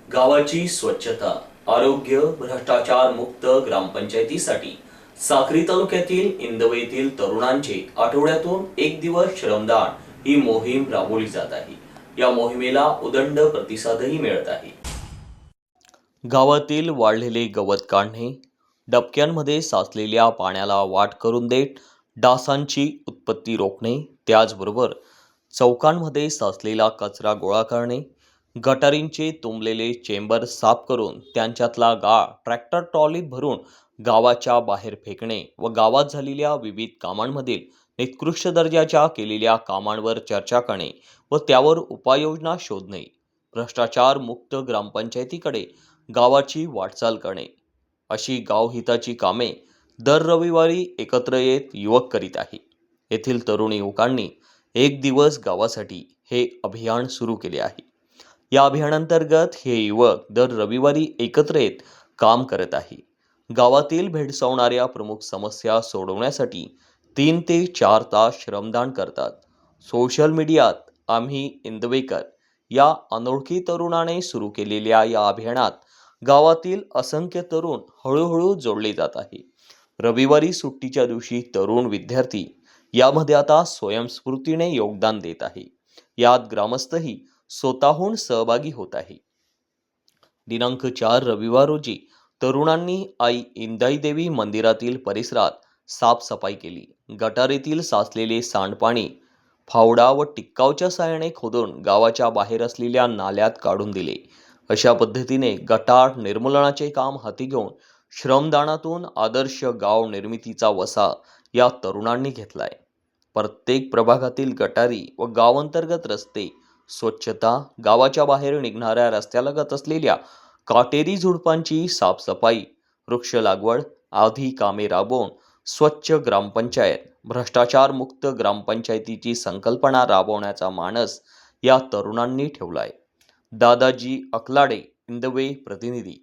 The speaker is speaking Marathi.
गावाची स्वच्छता, आरोग्य, भ्रष्टाचार मुक्त ग्रामपंचायतीसाठी साक्री तालुक्यातील इंदवे येथील तरुणांचे आठवड्यातून एक दिवस श्रमदान ही मोहीम राबवली जात आहे। या मोहिमेला उदंड प्रतिसादही मिळत आहे। गावातील वाढलेले गवत काढणे, डबक्यांमध्ये साचलेल्या पाण्याला वाट करून देत डासांची उत्पत्ती रोखणे, त्याचबरोबर चौकांमध्ये साचलेला कचरा गोळा करणे, गटारींचे तुंबलेले चेंबर साफ करून त्यांच्यातला गाळ ट्रॅक्टर ट्रॉलीत भरून गावाच्या बाहेर फेकणे व गावात झालेल्या विविध कामांमधील निकृष्ट दर्जाच्या केलेल्या कामांवर चर्चा करणे व त्यावर उपाययोजना शोधणे, भ्रष्टाचार मुक्त ग्रामपंचायतीकडे गावाची वाटचाल करणे, अशी गावहिताची कामे दर रविवारी एकत्र येत युवक करीत आहे। येथील तरुण युवकांनी एक दिवस गावासाठी हे अभियान सुरू केले आहे। या अभियानांतर्गत हे युवक दर रविवारी एकत्र येत काम करत आहे। गावातील भेडसावणाऱ्या प्रमुख समस्या सोडवण्यासाठी 3 ते 4 तास श्रमदान करतात। सोशल मीडियात आम्ही इंदवेकर या अनोळखी तरुणाने सुरू केलेल्या या अभियानात गावातील असंख्य तरुण हळूहळू जोडले जात आहे। रविवारी सुट्टीच्या दिवशी तरुण विद्यार्थी यामध्ये आता स्वयंस्फूर्तीने योगदान देत आहे। यात ग्रामस्थही स्वतःहून सहभागी होत आहे। दिनांक 4 रविवार रोजी तरुणांनी आई इंदाई देवी मंदिरातील परिसरात साफसफाई केली। गटारीतील साचलेले सांडपाणी फावडा व टिक्कावच्या साहाय्याने खोदून गावाच्या बाहेर असलेल्या नाल्यात काढून दिले। अशा पद्धतीने गटार निर्मूलनाचे काम हाती घेऊन श्रमदानातून आदर्श गाव निर्मितीचा वसा या तरुणांनी घेतलाय। प्रत्येक प्रभागातील गटारी व गावांतर्गत रस्ते स्वच्छता, गावाच्या बाहेर निघणाऱ्या रस्त्यालगत असलेल्या काटेरी झुडपांची साफसफाई, वृक्ष लागवड आदी कामे राबवून स्वच्छ ग्रामपंचायत, भ्रष्टाचार मुक्त ग्रामपंचायतीची संकल्पना राबवण्याचा मानस या तरुणांनी ठेवलाय। दादाजी अकलाडे, इंदवे प्रतिनिधी।